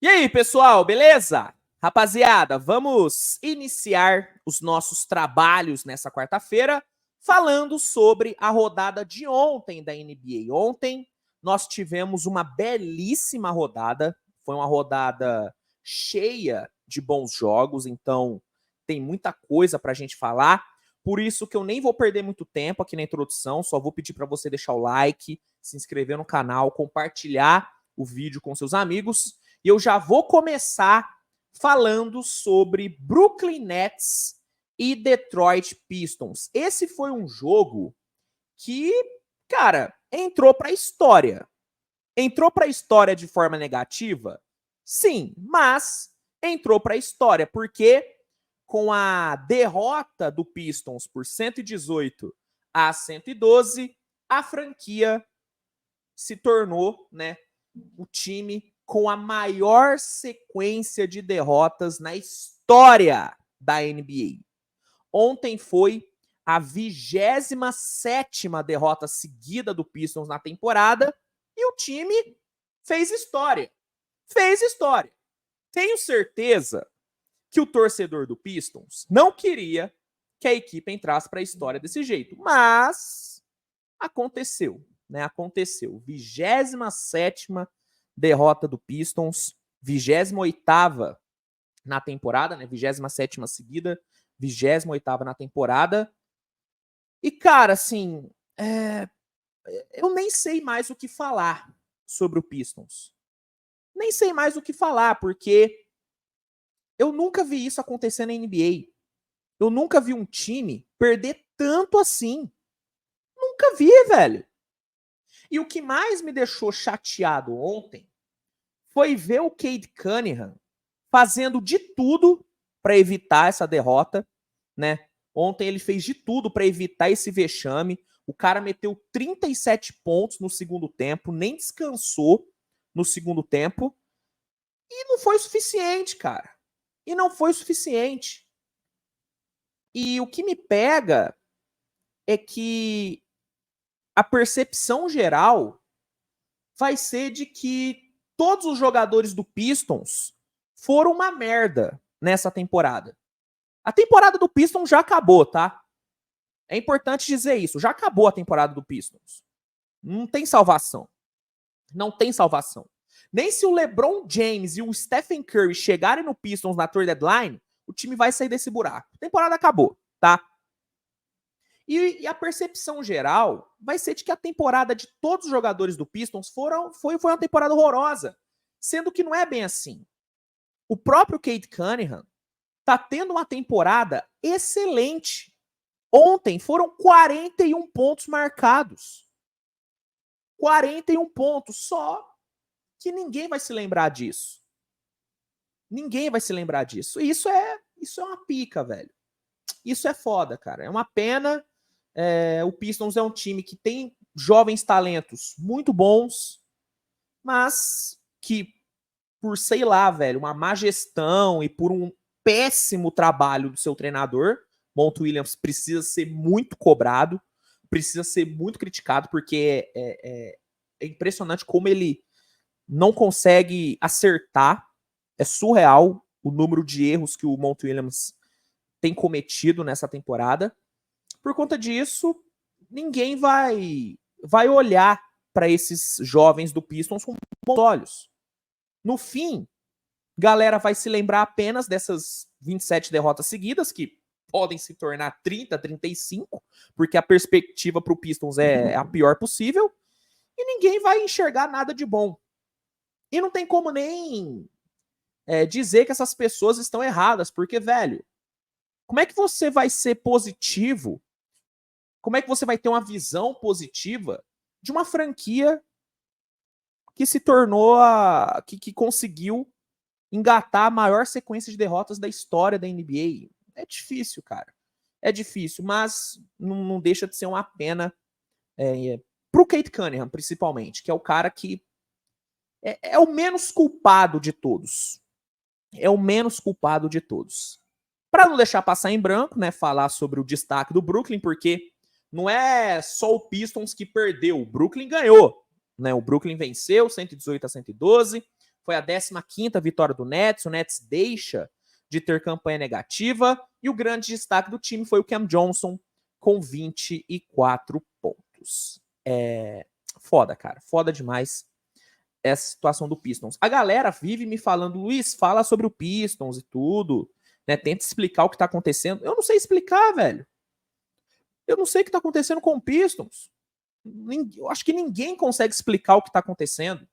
E aí, pessoal, beleza? Rapaziada, vamos iniciar os nossos trabalhos nessa quarta-feira falando sobre a rodada de ontem da NBA. Ontem nós tivemos uma belíssima rodada, foi uma rodada cheia de bons jogos, então tem muita coisa pra gente falar. Por isso que eu nem vou perder muito tempo aqui na introdução, só vou pedir para você deixar o like, se inscrever no canal, compartilhar o vídeo com seus amigos. E eu já vou começar falando sobre Brooklyn Nets e Detroit Pistons. Esse foi um jogo que, cara, entrou para a história. Entrou para a história de forma negativa? Sim, mas entrou para a história, porque com a derrota do Pistons por 118-112, a franquia se tornou, né, o time com a maior sequência de derrotas na história da NBA. Ontem foi a 27ª derrota seguida do Pistons na temporada e o time fez história. Fez história. Tenho certeza que o torcedor do Pistons não queria que a equipe entrasse para a história desse jeito, mas aconteceu, né? Aconteceu. 27ª derrota do Pistons, 28ª na temporada, né? 27ª seguida, 28ª na temporada. E, cara, assim, eu nem sei mais o que falar sobre o Pistons. Nem sei mais o que falar, porque eu nunca vi isso acontecer na NBA. Eu nunca vi um time perder tanto assim. Nunca vi, velho. E o que mais me deixou chateado ontem foi ver o Cade Cunningham fazendo de tudo para evitar essa derrota, né? Ontem ele fez de tudo para evitar esse vexame. O cara meteu 37 pontos no segundo tempo, nem descansou no segundo tempo. E não foi suficiente, cara. E não foi suficiente. E o que me pega é que a percepção geral vai ser de que todos os jogadores do Pistons foram uma merda nessa temporada. A temporada do Pistons já acabou, tá? É importante dizer isso. Já acabou a temporada do Pistons. Não tem salvação. Não tem salvação. Nem se o LeBron James e o Stephen Curry chegarem no Pistons na trade deadline, o time vai sair desse buraco. A temporada acabou, tá? E a percepção geral vai ser de que a temporada de todos os jogadores do Pistons foi uma temporada horrorosa. Sendo que não é bem assim. O próprio Cade Cunningham tá tendo uma temporada excelente. Ontem foram 41 pontos marcados. 41 pontos. Só que ninguém vai se lembrar disso. Ninguém vai se lembrar disso. E isso é uma pica, velho. Isso é foda, cara. É uma pena. O Pistons é um time que tem jovens talentos muito bons, mas que por, sei lá, velho, uma má gestão e por um péssimo trabalho do seu treinador, Monty Williams precisa ser muito cobrado, precisa ser muito criticado, porque é impressionante como ele não consegue acertar. É surreal o número de erros que o Monty Williams tem cometido nessa temporada. Por conta disso, ninguém vai olhar para esses jovens do Pistons com bons olhos. No fim, galera vai se lembrar apenas dessas 27 derrotas seguidas, que podem se tornar 30, 35, porque a perspectiva para o Pistons é a pior possível, e ninguém vai enxergar nada de bom. E não tem como nem dizer que essas pessoas estão erradas, porque, velho, como é que você vai ser positivo? Como é que você vai ter uma visão positiva de uma franquia que se tornou que conseguiu engatar a maior sequência de derrotas da história da NBA? É difícil, cara. É difícil, mas não deixa de ser uma pena pro Cade Cunningham, principalmente, que é o cara que é o menos culpado de todos. É o menos culpado de todos. Para não deixar passar em branco, né, falar sobre o destaque do Brooklyn, porque não é só o Pistons que perdeu, o Brooklyn ganhou, né? O Brooklyn venceu 118-112, Foi a 15ª vitória do Nets. O Nets deixa de ter campanha negativa. E o grande destaque do time foi o Cam Johnson, com 24 pontos. Foda, cara. Foda demais essa situação do Pistons. A galera vive me falando, Luiz, fala sobre o Pistons e tudo, né? Tenta explicar o que tá acontecendo. Eu não sei explicar, velho. Eu não sei o que tá acontecendo com o Pistons. Eu acho que ninguém consegue explicar o que tá acontecendo.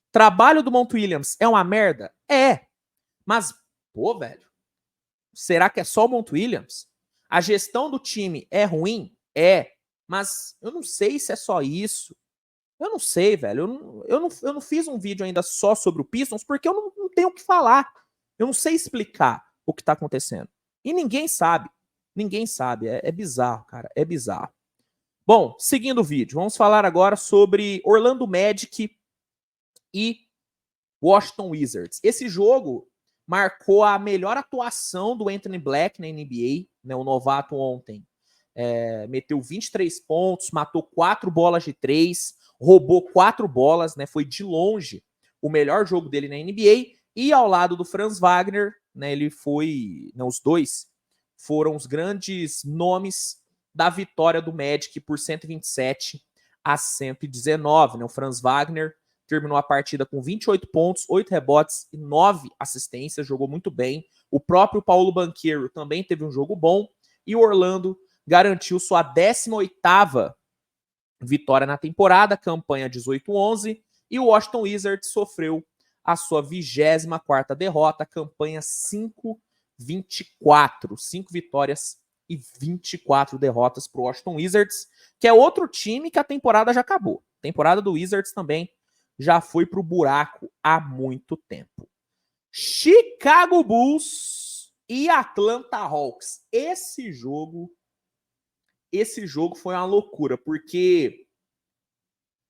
Trabalho do Monty Williams é uma merda? É. Mas, pô, velho, será que é só o Monty Williams? A gestão do time é ruim? É. Mas eu não sei se é só isso. Eu não sei, velho. Eu não fiz um vídeo ainda só sobre o Pistons porque eu não tenho o que falar. Eu não sei explicar o que tá acontecendo. E ninguém sabe. Ninguém sabe. É bizarro, cara. É bizarro. Bom, seguindo o vídeo, vamos falar agora sobre Orlando Magic e Washington Wizards. Esse jogo marcou a melhor atuação do Anthony Black na NBA, né, o novato ontem. Meteu 23 pontos, matou 4 bolas de 3, roubou 4 bolas, né, foi de longe o melhor jogo dele na NBA. E ao lado do Franz Wagner, né, ele foi... Né, os dois foram os grandes nomes da vitória do Magic por 127-119. Né? O Franz Wagner terminou a partida com 28 pontos, 8 rebotes e 9 assistências, jogou muito bem. O próprio Paulo Banchero também teve um jogo bom. E o Orlando garantiu sua 18ª vitória na temporada, campanha 18-11. E o Washington Wizards sofreu a sua 24ª derrota, campanha 5-24. 5 vitórias e 24 derrotas para o Washington Wizards, que é outro time que a temporada já acabou. A temporada do Wizards também já foi pro buraco há muito tempo. Chicago Bulls e Atlanta Hawks. Esse jogo foi uma loucura, porque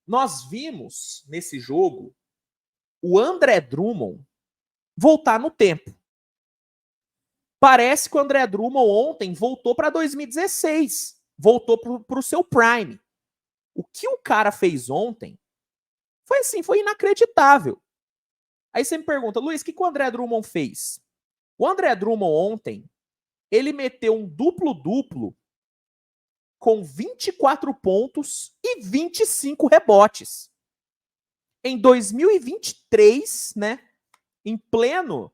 nós vimos nesse jogo o André Drummond voltar no tempo. Parece que o André Drummond ontem voltou para 2016. Voltou para o seu prime. O que o cara fez ontem foi assim, foi inacreditável. Aí você me pergunta, Luiz, o que o André Drummond fez? O André Drummond ontem, ele meteu um duplo-duplo com 24 pontos e 25 rebotes. Em 2023, né, em pleno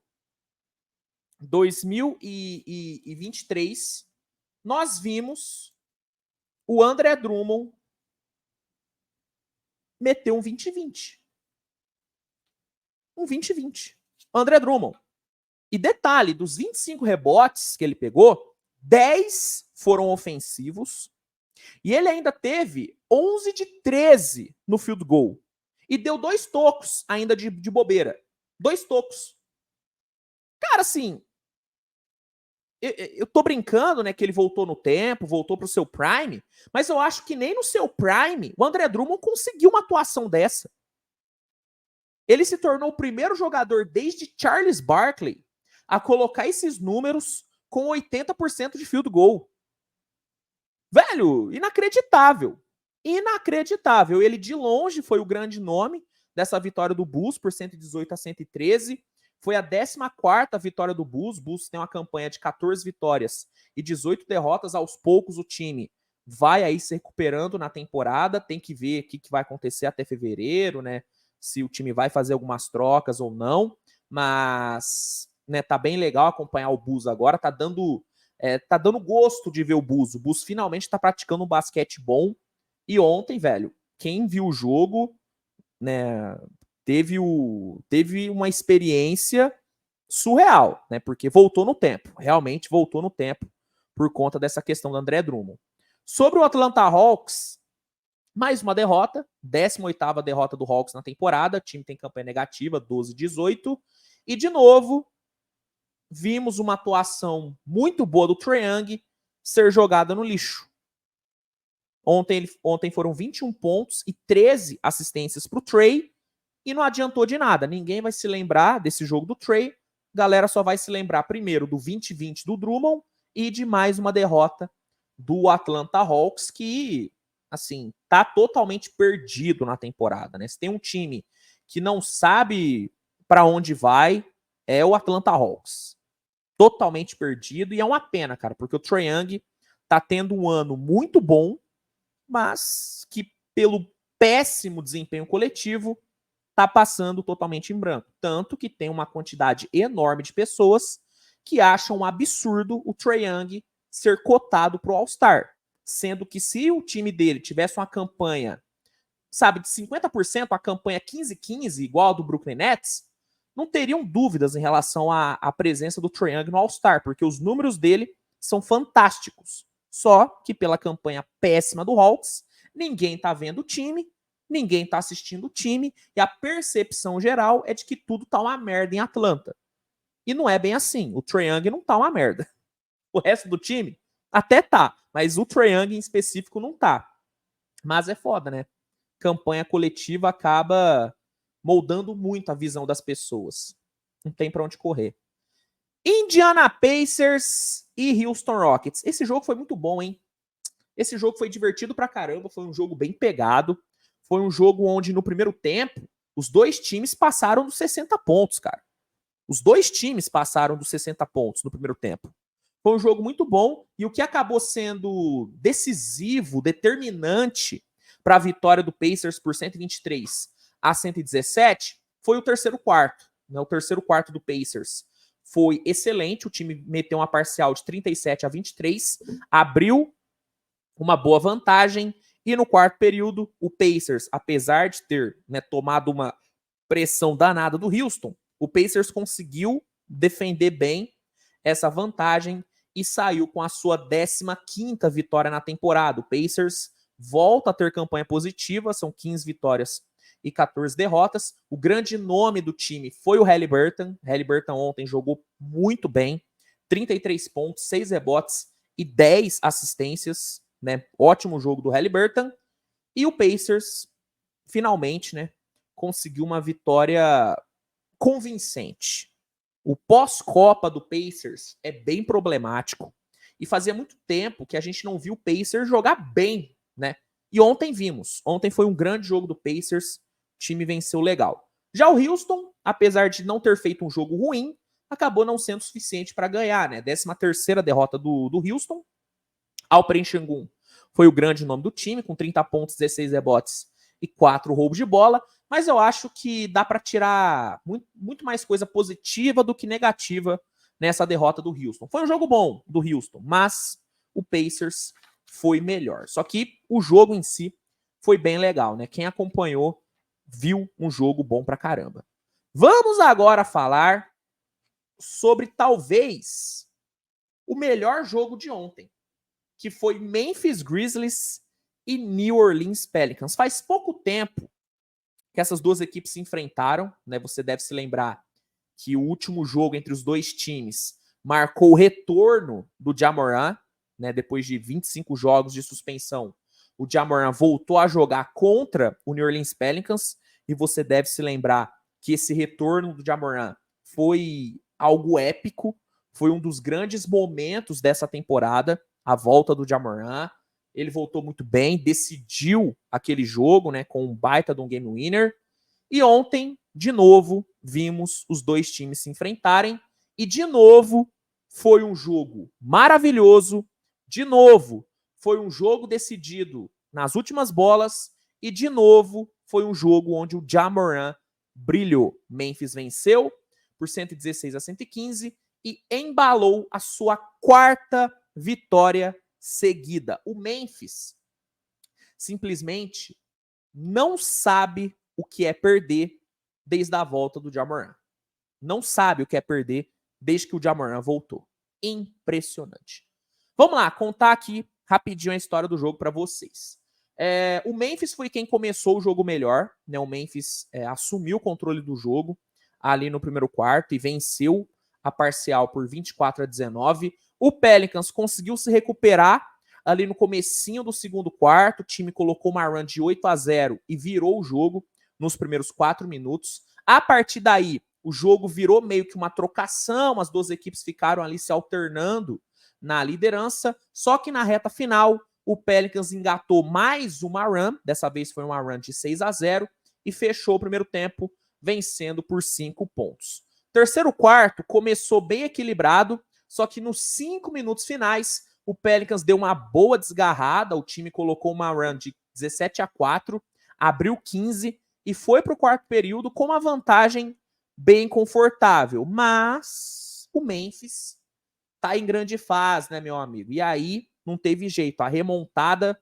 2023, nós vimos o André Drummond meter um 20-20. Um 20-20. André Drummond. E detalhe, dos 25 rebotes que ele pegou, 10 foram ofensivos. E ele ainda teve 11 de 13 no field goal. E deu 2 tocos ainda de bobeira. 2 tocos. Cara, assim, eu tô brincando, né, que ele voltou no tempo, voltou pro seu prime, mas eu acho que nem no seu prime o André Drummond conseguiu uma atuação dessa. Ele se tornou o primeiro jogador desde Charles Barkley a colocar esses números com 80% de field goal. Velho, inacreditável. Inacreditável. Ele de longe foi o grande nome dessa vitória do Bulls por 118-113. Foi a 14ª vitória do Bulls. O Bulls tem uma campanha de 14 vitórias e 18 derrotas. Aos poucos o time vai aí se recuperando na temporada. Tem que ver o que vai acontecer até fevereiro, né? Se o time vai fazer algumas trocas ou não. Mas, né, tá bem legal acompanhar o Bulls agora. Tá dando gosto de ver o Bulls. O Bulls finalmente tá praticando um basquete bom. E ontem, velho, quem viu o jogo, né, teve uma experiência surreal, né? Porque voltou no tempo. Realmente voltou no tempo por conta dessa questão do André Drummond. Sobre o Atlanta Hawks, mais uma derrota, 18ª derrota do Hawks na temporada. O time tem campanha negativa, 12-18. E, de novo, vimos uma atuação muito boa do Trae Young ser jogada no lixo. Ontem foram 21 pontos e 13 assistências para o Trae e não adiantou de nada. Ninguém vai se lembrar desse jogo do Trae. A galera só vai se lembrar primeiro do 20-20 do Drummond e de mais uma derrota do Atlanta Hawks que, assim, tá totalmente perdido na temporada, né? Se tem um time que não sabe para onde vai é o Atlanta Hawks. Totalmente perdido, e é uma pena, cara, porque o Trae Young tá tendo um ano muito bom, mas que pelo péssimo desempenho coletivo tá passando totalmente em branco. Tanto que tem uma quantidade enorme de pessoas que acham um absurdo o Trae Young ser cotado pro All-Star. Sendo que se o time dele tivesse uma campanha, sabe, de 50%, a campanha 15-15, igual a do Brooklyn Nets, não teriam dúvidas em relação à presença do Trae Young no All-Star, porque os números dele são fantásticos. Só que pela campanha péssima do Hawks, ninguém tá vendo o time, ninguém tá assistindo o time, e a percepção geral é de que tudo tá uma merda em Atlanta. E não é bem assim. O Trae Young não tá uma merda. O resto do time até tá, mas o Trae Young em específico não tá. Mas é foda, né? Campanha coletiva acaba moldando muito a visão das pessoas. Não tem pra onde correr. Indiana Pacers e Houston Rockets. Esse jogo foi muito bom, hein? Esse jogo foi divertido pra caramba, foi um jogo bem pegado. Foi um jogo onde no primeiro tempo os dois times passaram dos 60 pontos, cara. Os dois times passaram dos 60 pontos no primeiro tempo. Foi um jogo muito bom e o que acabou sendo decisivo, determinante para a vitória do Pacers por 123-117 foi o terceiro quarto. Né? O terceiro quarto do Pacers foi excelente, o time meteu uma parcial de 37-23, abriu uma boa vantagem e no quarto período o Pacers, apesar de ter tomado uma pressão danada do Houston, o Pacers conseguiu defender bem essa vantagem e saiu com a sua 15ª vitória na temporada. O Pacers volta a ter campanha positiva, são 15 vitórias e 14 derrotas. O grande nome do time foi o Haliburton. Haliburton ontem jogou muito bem, 33 pontos, 6 rebotes e 10 assistências, né? Ótimo jogo do Haliburton. E o Pacers, finalmente, né, conseguiu uma vitória convincente. O pós-Copa do Pacers é bem problemático e fazia muito tempo que a gente não viu o Pacers jogar bem, né? E ontem vimos. Ontem foi um grande jogo do Pacers, o time venceu legal. Já o Houston, apesar de não ter feito um jogo ruim, acabou não sendo suficiente para ganhar, né? 13ª derrota do Houston. Alperen Sengun foi o grande nome do time, com 30 pontos, 16 rebotes e 4 roubos de bola, mas eu acho que dá para tirar muito mais coisa positiva do que negativa nessa derrota do Houston. Foi um jogo bom do Houston, mas o Pacers foi melhor. Só que o jogo em si foi bem legal, né? Quem acompanhou viu um jogo bom pra caramba. Vamos agora falar sobre talvez o melhor jogo de ontem, que foi Memphis Grizzlies e New Orleans Pelicans. Faz pouco tempo que essas duas equipes se enfrentaram, né? Você deve se lembrar que o último jogo entre os dois times marcou o retorno do Ja Morant, né? Depois de 25 jogos de suspensão, o Ja Morant voltou a jogar contra o New Orleans Pelicans, e você deve se lembrar que esse retorno do Ja Morant foi algo épico, foi um dos grandes momentos dessa temporada, a volta do Ja Morant. Ele voltou muito bem, decidiu aquele jogo, né, com um baita de um game winner. E ontem, de novo, vimos os dois times se enfrentarem. E, de novo, foi um jogo maravilhoso. De novo, foi um jogo decidido nas últimas bolas. E, de novo, foi um jogo onde o Ja Morant brilhou. Memphis venceu por 116-115 e embalou a sua 4ª vitória seguida. O Memphis simplesmente não sabe o que é perder desde a volta do Ja Morant. Não sabe o que é perder desde que o Ja Morant voltou. Impressionante. Vamos lá, contar aqui rapidinho a história do jogo para vocês. O Memphis foi quem começou o jogo melhor, né? O Memphis assumiu o controle do jogo ali no primeiro quarto e venceu a parcial por 24-19. O Pelicans conseguiu se recuperar ali no comecinho do segundo quarto. O time colocou uma run de 8-0 e virou o jogo nos primeiros 4 minutos. A partir daí, o jogo virou meio que uma trocação. As duas equipes ficaram ali se alternando na liderança. Só que na reta final, o Pelicans engatou mais uma run. Dessa vez foi uma run de 6-0 e fechou o primeiro tempo vencendo por 5 pontos. Terceiro quarto começou bem equilibrado, só que nos 5 minutos finais, o Pelicans deu uma boa desgarrada, o time colocou uma run de 17-4, abriu 15 e foi para o quarto período com uma vantagem bem confortável. Mas o Memphis tá em grande fase, né, meu amigo? E aí não teve jeito, a remontada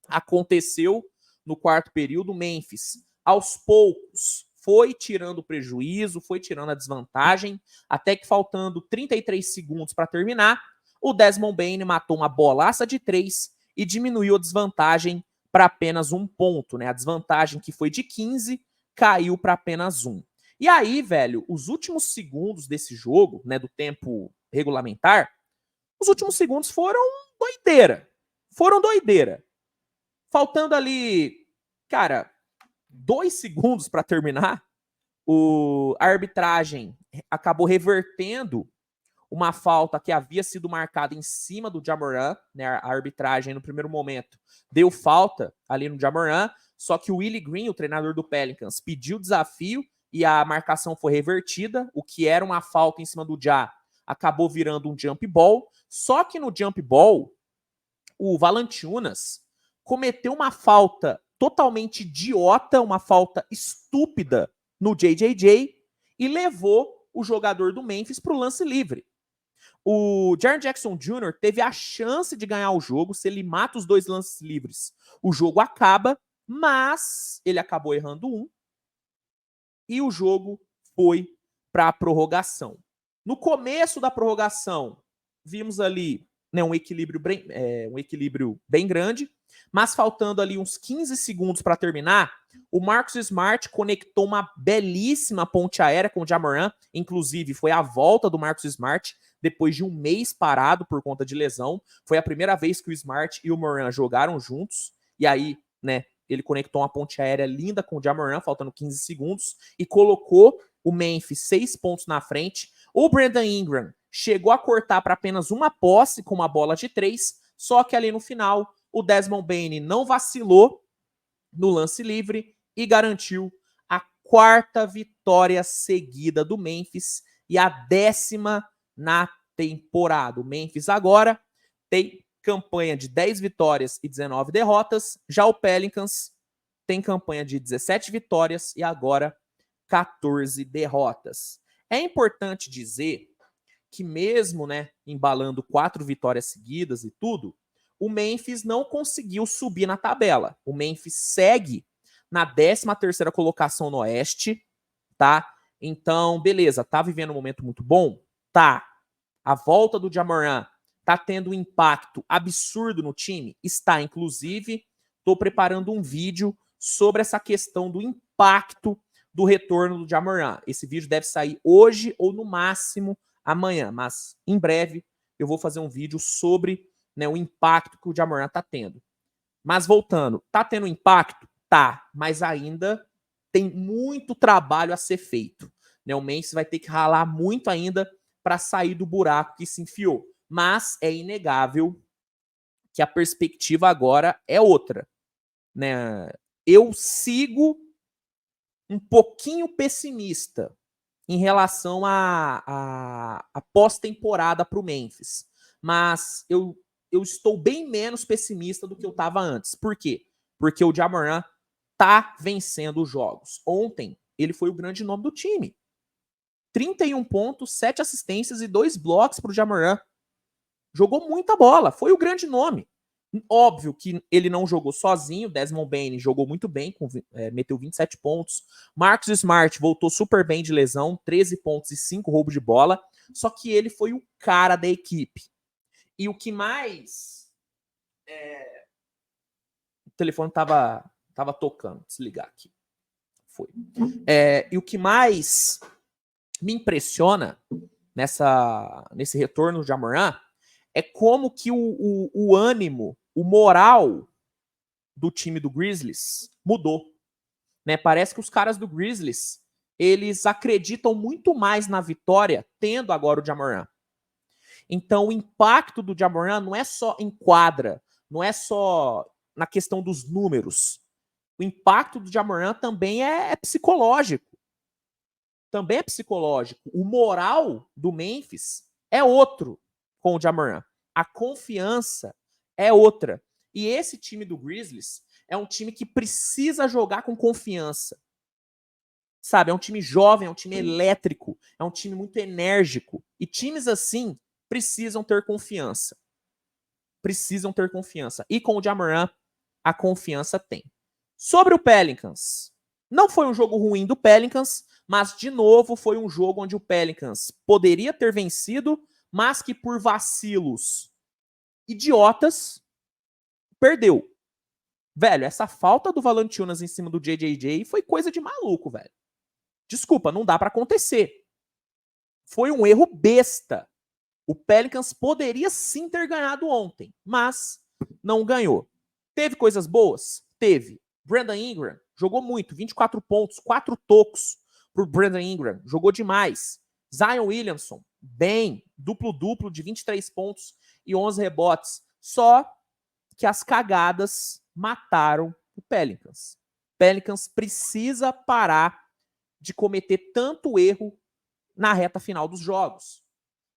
aconteceu no quarto período. O Memphis, aos poucos, foi tirando o prejuízo, foi tirando a desvantagem, até que faltando 33 segundos para terminar, o Desmond Bane matou uma bolaça de 3 e diminuiu a desvantagem para apenas 1 ponto, né? A desvantagem que foi de 15 caiu para apenas 1. E aí, velho, os últimos segundos desse jogo, né, do tempo regulamentar, os últimos segundos foram doideira. Foram doideira. Faltando ali, cara, 2 segundos para terminar, a arbitragem acabou revertendo uma falta que havia sido marcada em cima do Ja Morant, né? A arbitragem no primeiro momento deu falta ali no Ja Morant, só que o Willie Green, o treinador do Pelicans, pediu desafio e a marcação foi revertida. O que era uma falta em cima do Ja acabou virando um jump ball, só que no jump ball o Valanciunas cometeu uma falta totalmente idiota, uma falta estúpida no JJJ e levou o jogador do Memphis para o lance livre. O Jaren Jackson Jr. teve a chance de ganhar o jogo. Se ele mata os 2 lances livres, o jogo acaba, mas ele acabou errando um e o jogo foi para a prorrogação. No começo da prorrogação, vimos ali, né, um equilíbrio bem grande, mas faltando ali uns 15 segundos para terminar, o Marcus Smart conectou uma belíssima ponte aérea com o Ja Morant. Inclusive, foi a volta do Marcus Smart depois de um mês parado por conta de lesão. Foi a primeira vez que o Smart e o Morant jogaram juntos. E aí, né, ele conectou uma ponte aérea linda com o Ja Morant, faltando 15 segundos, e colocou o Memphis 6 pontos na frente. O Brandon Ingram chegou a cortar para apenas uma posse com uma bola de 3, só que ali no final, o Desmond Bane não vacilou no lance livre e garantiu a 4ª vitória seguida do Memphis e a 10ª na temporada. O Memphis agora tem campanha de 10 vitórias e 19 derrotas. Já o Pelicans tem campanha de 17 vitórias e agora 14 derrotas. É importante dizer que mesmo, né, embalando 4 vitórias seguidas e tudo, o Memphis não conseguiu subir na tabela. O Memphis segue na 13ª colocação no Oeste, tá? Então, beleza, tá vivendo um momento muito bom? Tá. A volta do Ja Morant tá tendo um impacto absurdo no time? Está, inclusive, tô preparando um vídeo sobre essa questão do impacto do retorno do Ja Morant. Esse vídeo deve sair hoje ou no máximo amanhã, mas em breve eu vou fazer um vídeo sobre, né, o impacto que o Ja Morant tá tendo. Mas voltando, tá tendo impacto? Tá, mas ainda tem muito trabalho a ser feito. Né? O Memphis vai ter que ralar muito ainda para sair do buraco que se enfiou. Mas é inegável que a perspectiva agora é outra. Né? Eu sigo um pouquinho pessimista em relação à pós-temporada para o Memphis. Mas eu estou bem menos pessimista do que eu estava antes. Por quê? Porque o Ja Morant tá vencendo os jogos. Ontem, ele foi o grande nome do time. 31 pontos, 7 assistências e 2 blocos para o Ja Morant. Jogou muita bola, foi o grande nome. Óbvio que ele não jogou sozinho, Desmond Bane jogou muito bem, meteu 27 pontos. Marcus Smart voltou super bem de lesão, 13 pontos e 5 roubos de bola. Só que ele foi o cara da equipe. E o que mais... O telefone tava tocando, desligar aqui. Foi. E o que mais me impressiona nesse retorno de Ja Morant é como que o ânimo, o moral do time do Grizzlies mudou. Né? Parece que os caras do Grizzlies, eles acreditam muito mais na vitória tendo agora o Ja Morant. Então o impacto do Ja Morant não é só em quadra, não é só na questão dos números. O impacto do Ja Morant também é psicológico. também é psicológico. O moral do Memphis é outro com o Ja Morant. A confiança é outra. E esse time do Grizzlies é um time que precisa jogar com confiança. Sabe, é um time jovem, é um time elétrico, é um time muito enérgico. E times assim precisam ter confiança. Precisam ter confiança. E com o Ja Morant, a confiança tem. Sobre o Pelicans, não foi um jogo ruim do Pelicans, mas, de novo, foi um jogo onde o Pelicans poderia ter vencido, mas que por vacilos idiotas, perdeu. Velho, essa falta do Valanciunas em cima do JJJ foi coisa de maluco, velho. Desculpa, não dá pra acontecer. Foi um erro besta. O Pelicans poderia sim ter ganhado ontem, mas não ganhou. Teve coisas boas? Teve. Brandon Ingram jogou muito, 24 pontos, 4 tocos pro Brandon Ingram, jogou demais. Zion Williamson, bem, duplo-duplo de 23 pontos e 11 rebotes. Só que as cagadas mataram o Pelicans. O Pelicans precisa parar de cometer tanto erro na reta final dos jogos.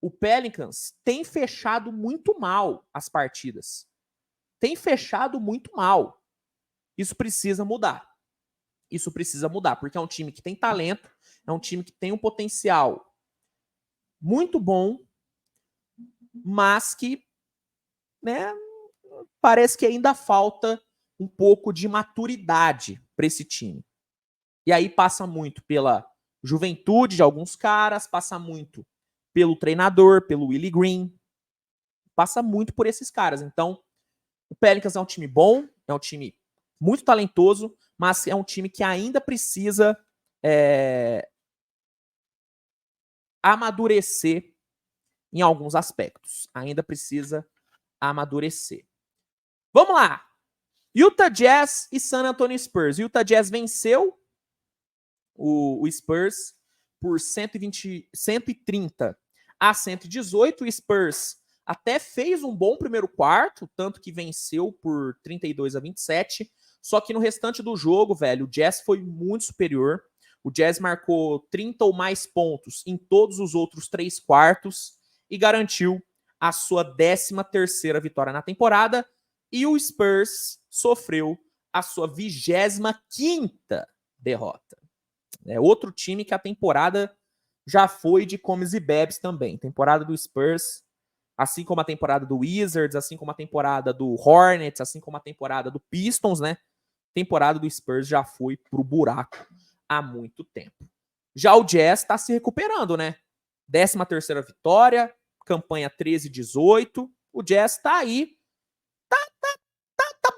O Pelicans tem fechado muito mal as partidas. Tem fechado muito mal. Isso precisa mudar. Isso precisa mudar, porque é um time que tem talento, é um time que tem um potencial muito bom, mas que, né, parece que ainda falta um pouco de maturidade para esse time. E aí passa muito pela juventude de alguns caras, passa muito pelo treinador, pelo Willie Green, passa muito por esses caras. Então, o Pelicans é um time bom, é um time muito talentoso, mas é um time que ainda precisa amadurecer em alguns aspectos. Ainda precisa amadurecer. Vamos lá! Utah Jazz e San Antonio Spurs. Utah Jazz venceu o Spurs por 130 a 118. O Spurs até fez um bom primeiro quarto, tanto que venceu por 32 a 27. Só que no restante do jogo, velho, o Jazz foi muito superior. O Jazz marcou 30 ou mais pontos em todos os outros 3 quartos e garantiu a sua 13ª vitória na temporada. E o Spurs sofreu a sua 25ª derrota. É outro time que a temporada já foi de comes e bebes também. Temporada do Spurs, assim como a temporada do Wizards, assim como a temporada do Hornets, assim como a temporada do Pistons, né? Temporada do Spurs já foi pro buraco há muito tempo. Já o Jazz está se recuperando, né? 13ª vitória, campanha 13-18. O Jazz tá aí, tá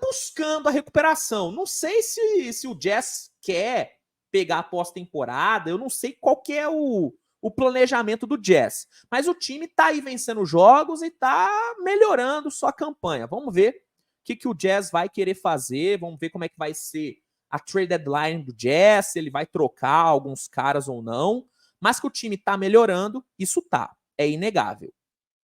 buscando a recuperação. Não sei se o Jazz quer pegar a pós-temporada, eu não sei qual que é o planejamento do Jazz. Mas o time tá aí vencendo jogos e tá melhorando sua campanha. Vamos ver o que o Jazz vai querer fazer, vamos ver como é que vai ser a trade deadline do Jazz, se ele vai trocar alguns caras ou não. Mas que o time tá melhorando, isso tá, é inegável.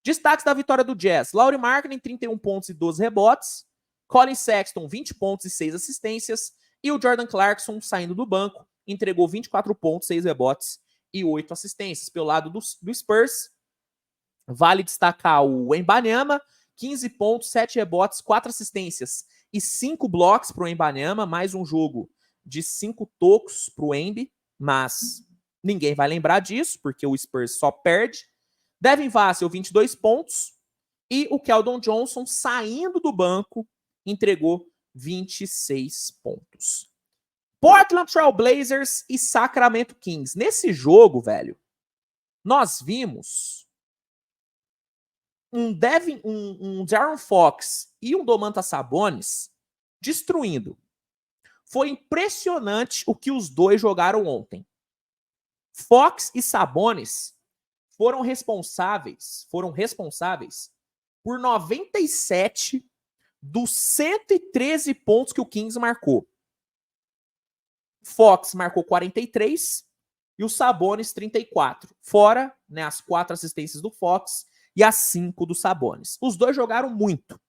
Destaques da vitória do Jazz: Lauri Markkanen, 31 pontos e 12 rebotes. Colin Sexton, 20 pontos e 6 assistências. E o Jordan Clarkson, saindo do banco, entregou 24 pontos, 6 rebotes e 8 assistências. Pelo lado do Spurs, vale destacar o Wembanyama, 15 pontos, 7 rebotes, 4 assistências e 5 blocos para o Wembanyama. Mais um jogo de 5 tocos para o Wemby, mas ninguém vai lembrar disso, porque o Spurs só perde. Devin Vassell, 22 pontos. E o Keldon Johnson, saindo do banco, entregou 26 pontos. Portland Trail Blazers e Sacramento Kings. Nesse jogo, velho, nós vimos um De'Aaron Fox e um Domantas Sabonis destruindo. Foi impressionante o que os dois jogaram ontem. Fox e Sabonis foram responsáveis por 97 dos 113 pontos que o Kings marcou. Fox marcou 43 e o Sabonis 34. Fora, né, as 4 assistências do Fox e as 5 do Sabonis. Os dois jogaram muito.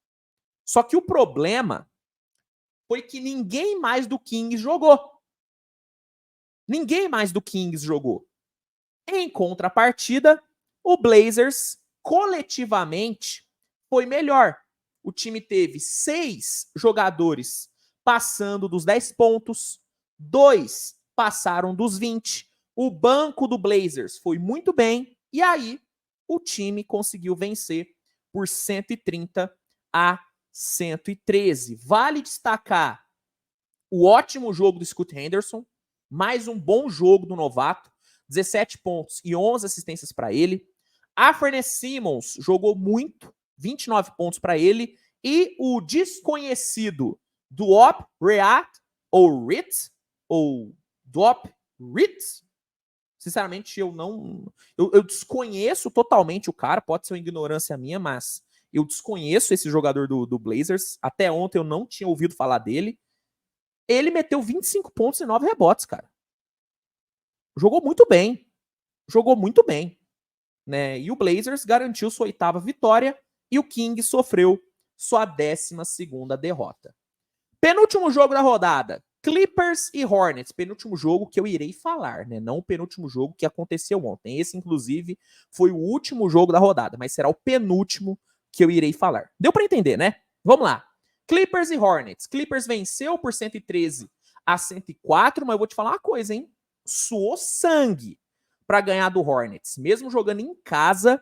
Só que o problema foi que ninguém mais do Kings jogou. Ninguém mais do Kings jogou. Em contrapartida, o Blazers, coletivamente, foi melhor. O time teve 6 jogadores passando dos 10 pontos, 2 passaram dos 20. O banco do Blazers foi muito bem, e aí o time conseguiu vencer por 130-113. Vale destacar o ótimo jogo do Scoot Henderson, mais um bom jogo do novato, 17 pontos e 11 assistências para ele. Anfernee Simons jogou muito, 29 pontos para ele. E o desconhecido Duop Reat, ou Rit, ou Duop Rit, sinceramente eu não... Eu desconheço totalmente o cara, pode ser uma ignorância minha, mas eu desconheço esse jogador do Blazers. Até ontem eu não tinha ouvido falar dele. Ele meteu 25 pontos e 9 rebotes, cara. Jogou muito bem. Jogou muito bem. Né? E o Blazers garantiu sua 8ª vitória e o King sofreu sua 12ª derrota. Penúltimo jogo da rodada. Clippers e Hornets. Penúltimo jogo que eu irei falar, né? Não o penúltimo jogo que aconteceu ontem. Esse, inclusive, foi o último jogo da rodada, mas será o penúltimo que eu irei falar. Deu para entender, né? Vamos lá. Clippers e Hornets. Clippers venceu por 113-104, mas eu vou te falar uma coisa, hein? Suou sangue para ganhar do Hornets. Mesmo jogando em casa,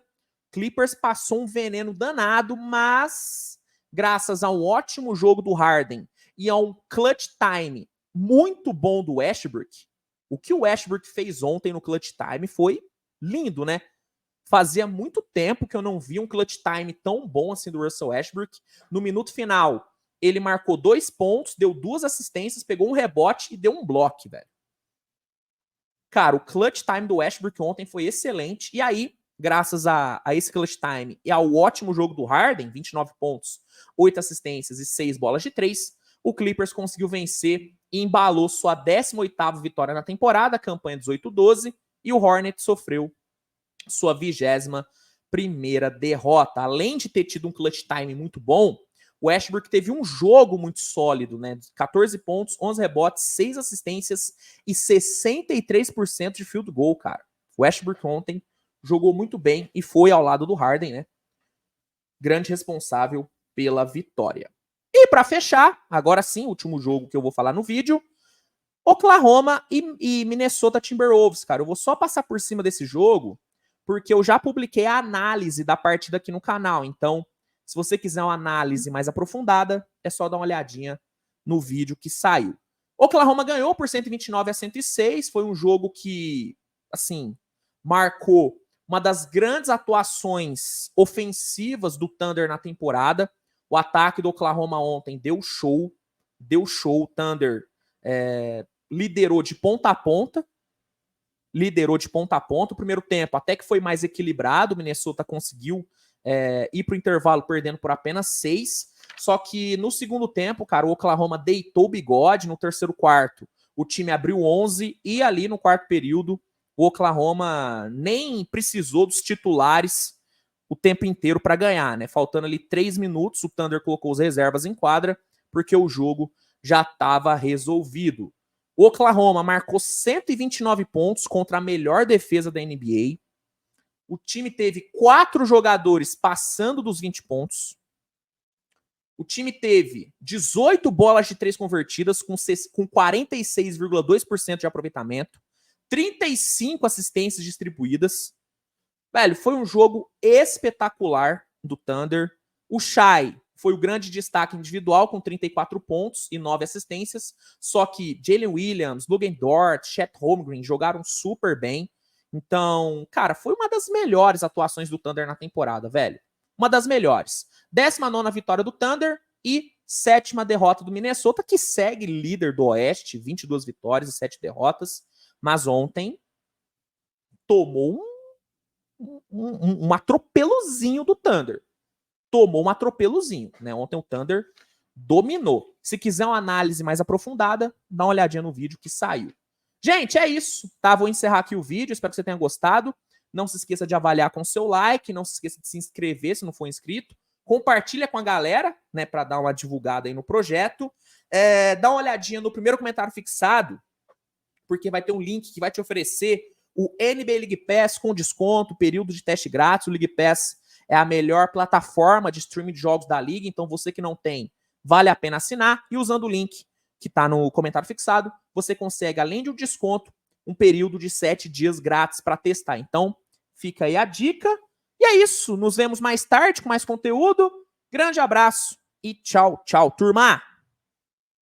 Clippers passou um veneno danado, mas graças a um ótimo jogo do Harden e a um clutch time muito bom do Westbrook, o que o Westbrook fez ontem no clutch time foi lindo, né? Fazia muito tempo que eu não vi um clutch time tão bom assim do Russell Westbrook. No minuto final, ele marcou 2 pontos, deu 2 assistências, pegou um rebote e deu um bloco, velho. Cara, o clutch time do Westbrook ontem foi excelente. E aí, graças a esse clutch time e ao ótimo jogo do Harden, 29 pontos, 8 assistências e 6 bolas de 3, o Clippers conseguiu vencer e embalou sua 18ª vitória na temporada, campanha 18-12, e o Hornets sofreu sua 21ª derrota. Além de ter tido um clutch time muito bom, o Westbrook teve um jogo muito sólido, né? 14 pontos, 11 rebotes, 6 assistências e 63% de field goal, cara. O Westbrook ontem jogou muito bem e foi ao lado do Harden, né? Grande responsável pela vitória. E para fechar, agora sim, último jogo que eu vou falar no vídeo, Oklahoma e Minnesota Timberwolves, cara. Eu vou só passar por cima desse jogo, porque eu já publiquei a análise da partida aqui no canal. Então, se você quiser uma análise mais aprofundada, é só dar uma olhadinha no vídeo que saiu. Oklahoma ganhou por 129-106. Foi um jogo que, assim, marcou uma das grandes atuações ofensivas do Thunder na temporada. O ataque do Oklahoma ontem deu show. Deu show. O Thunder liderou de ponta a ponta. O primeiro tempo até que foi mais equilibrado. O Minnesota conseguiu ir para o intervalo perdendo por apenas 6. Só que no segundo tempo, cara, o Oklahoma deitou o bigode. No terceiro quarto, o time abriu 11. E ali no quarto período, o Oklahoma nem precisou dos titulares o tempo inteiro para ganhar, né? Faltando ali 3 minutos, o Thunder colocou as reservas em quadra, porque o jogo já estava resolvido. O Oklahoma marcou 129 pontos contra a melhor defesa da NBA. O time teve 4 jogadores passando dos 20 pontos. O time teve 18 bolas de 3 convertidas com 46,2% de aproveitamento. 35 assistências distribuídas. Velho, foi um jogo espetacular do Thunder. O Shai foi o grande destaque individual com 34 pontos e 9 assistências. Só que Jalen Williams, Logan Dort, Chet Holmgren jogaram super bem. Então, cara, foi uma das melhores atuações do Thunder na temporada, velho. Uma das melhores. 19ª vitória do Thunder e 7ª derrota do Minnesota, que segue líder do Oeste, 22 vitórias e 7 derrotas. Mas ontem tomou um atropelozinho do Thunder. Tomou um atropelozinho, né? Ontem o Thunder dominou. Se quiser uma análise mais aprofundada, dá uma olhadinha no vídeo que saiu. Gente, é isso, tá? Vou encerrar aqui o vídeo, espero que você tenha gostado. Não se esqueça de avaliar com seu like, não se esqueça de se inscrever se não for inscrito. Compartilha com a galera, né, para dar uma divulgada aí no projeto. Dá uma olhadinha no primeiro comentário fixado, porque vai ter um link que vai te oferecer o NBA League Pass com desconto, período de teste grátis. O League Pass é a melhor plataforma de streaming de jogos da liga, então você que não tem, vale a pena assinar. E usando o link que está no comentário fixado, você consegue, além de um desconto, um período de 7 dias grátis para testar. Então, fica aí a dica. E é isso. Nos vemos mais tarde com mais conteúdo. Grande abraço e tchau, tchau, turma!